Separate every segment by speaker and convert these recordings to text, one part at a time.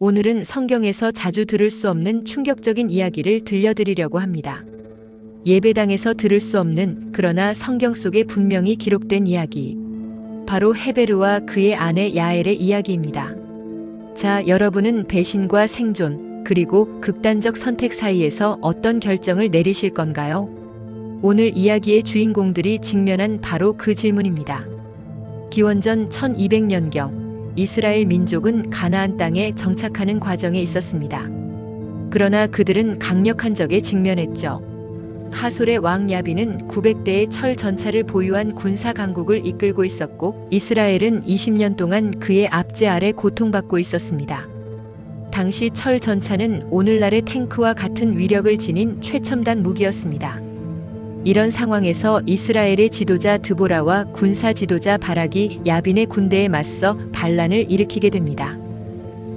Speaker 1: 오늘은 성경에서 자주 들을 수 없는 충격적인 이야기를 들려드리려고 합니다. 예배당에서 들을 수 없는, 그러나 성경 속에 분명히 기록된 이야기. 바로 헤베르와 그의 아내 야엘의 이야기입니다. 자, 여러분은 배신과 생존, 그리고 극단적 선택 사이에서 어떤 결정을 내리실 건가요? 오늘 이야기의 주인공들이 직면한 바로 그 질문입니다. 기원전 1200년경 이스라엘 민족은 가나안 땅에 정착하는 과정에 있었습니다. 그러나 그들은 강력한 적에 직면했죠. 하솔의 왕 야빈은 900대의 철 전차를 보유한 군사 강국을 이끌고 있었고, 이스라엘은 20년 동안 그의 압제 아래 고통받고 있었습니다. 당시 철 전차는 오늘날의 탱크와 같은 위력을 지닌 최첨단 무기였습니다. 이런 상황에서 이스라엘의 지도자 드보라와 군사 지도자 바락이 야빈의 군대에 맞서 반란을 일으키게 됩니다.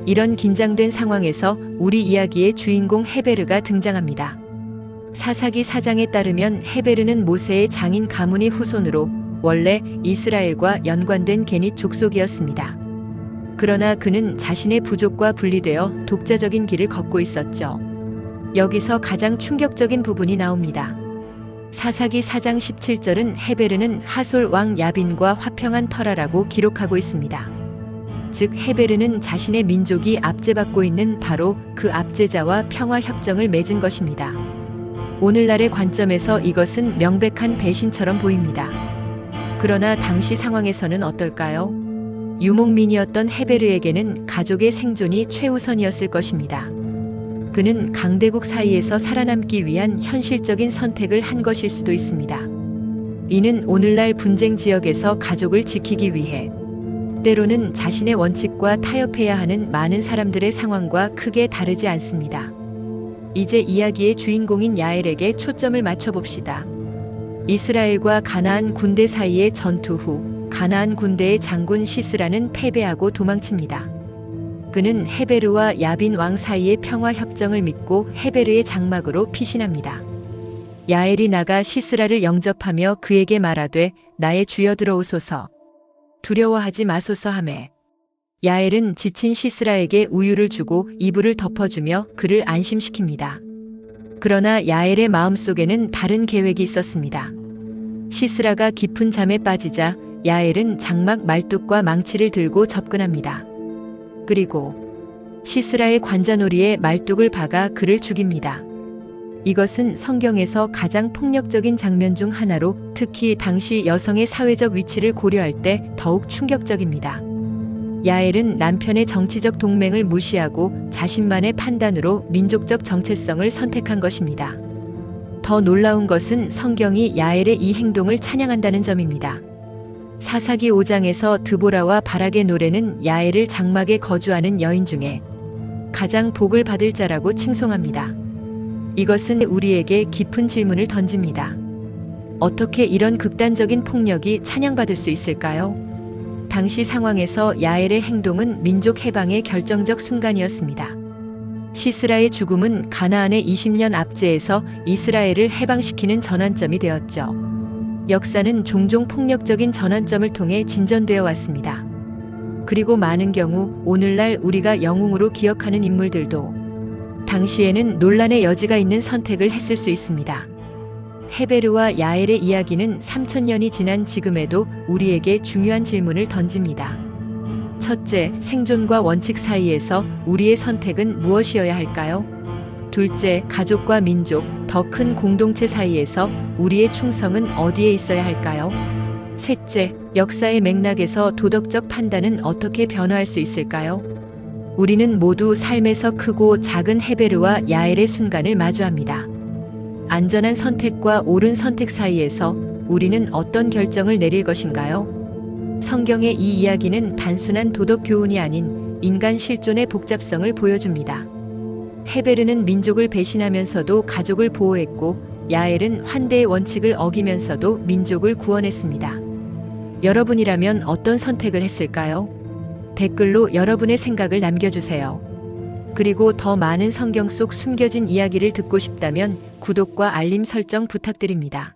Speaker 1: 이런 긴장된 상황에서 우리 이야기의 주인공 헤베르가 등장합니다. 사사기 4장에 따르면 헤베르는 모세의 장인 가문의 후손으로 원래 이스라엘과 연관된 게닛 족속이었습니다. 그러나 그는 자신의 부족과 분리되어 독자적인 길을 걷고 있었죠. 여기서 가장 충격적인 부분이 나옵니다. 사사기 4장 17절은 헤베르는 하솔 왕 야빈과 화평한 터라라고 기록하고 있습니다. 즉 헤베르는 자신의 민족이 압제받고 있는 바로 그 압제자와 평화 협정을 맺은 것입니다. 오늘날의 관점에서 이것은 명백한 배신처럼 보입니다. 그러나 당시 상황에서는 어떨까요? 유목민이었던 헤베르에게는 가족의 생존이 최우선이었을 것입니다. 그는 강대국 사이에서 살아남기 위한 현실적인 선택을 한 것일 수도 있습니다. 이는 오늘날 분쟁 지역에서 가족을 지키기 위해 때로는 자신의 원칙과 타협해야 하는 많은 사람들의 상황과 크게 다르지 않습니다. 이제 이야기의 주인공인 야엘에게 초점을 맞춰봅시다. 이스라엘과 가나안 군대 사이의 전투 후 가나안 군대의 장군 시스라는 패배하고 도망칩니다. 그는 헤베르와 야빈 왕 사이의 평화 협정을 믿고 헤베르의 장막으로 피신합니다. 야엘이 나가 시스라를 영접하며 그에게 말하되 나의 주여 들어오소서. 두려워하지 마소서 하매 야엘은 지친 시스라에게 우유를 주고 이불을 덮어주며 그를 안심시킵니다. 그러나 야엘의 마음속에는 다른 계획이 있었습니다. 시스라가 깊은 잠에 빠지자 야엘은 장막 말뚝과 망치를 들고 접근합니다. 그리고 시스라의 관자놀이에 말뚝을 박아 그를 죽입니다. 이것은 성경에서 가장 폭력적인 장면 중 하나로, 특히 당시 여성의 사회적 위치를 고려할 때 더욱 충격적입니다. 야엘은 남편의 정치적 동맹을 무시하고 자신만의 판단으로 민족적 정체성을 선택한 것입니다. 더 놀라운 것은 성경이 야엘의 이 행동을 찬양한다는 점입니다. 사사기 5장에서 드보라와 바락의 노래는 야엘을 장막에 거주하는 여인 중에 가장 복을 받을 자라고 칭송합니다. 이것은 우리에게 깊은 질문을 던집니다. 어떻게 이런 극단적인 폭력이 찬양받을 수 있을까요? 당시 상황에서 야엘의 행동은 민족 해방의 결정적 순간이었습니다. 시스라의 죽음은 가나안의 20년 압제에서 이스라엘을 해방시키는 전환점이 되었죠. 역사는 종종 폭력적인 전환점을 통해 진전되어 왔습니다. 그리고 많은 경우 오늘날 우리가 영웅으로 기억하는 인물들도 당시에는 논란의 여지가 있는 선택을 했을 수 있습니다. 헤베르와 야엘의 이야기는 3000년이 지난 지금에도 우리에게 중요한 질문을 던집니다. 첫째, 생존과 원칙 사이에서 우리의 선택은 무엇이어야 할까요? 둘째, 가족과 민족, 더 큰 공동체 사이에서 우리의 충성은 어디에 있어야 할까요? 셋째, 역사의 맥락에서 도덕적 판단은 어떻게 변화할 수 있을까요? 우리는 모두 삶에서 크고 작은 헤베르와 야엘의 순간을 마주합니다. 안전한 선택과 옳은 선택 사이에서 우리는 어떤 결정을 내릴 것인가요? 성경의 이 이야기는 단순한 도덕 교훈이 아닌 인간 실존의 복잡성을 보여줍니다. 헤베르는 민족을 배신하면서도 가족을 보호했고, 야엘은 환대의 원칙을 어기면서도 민족을 구원했습니다. 여러분이라면 어떤 선택을 했을까요? 댓글로 여러분의 생각을 남겨주세요. 그리고 더 많은 성경 속 숨겨진 이야기를 듣고 싶다면 구독과 알림 설정 부탁드립니다.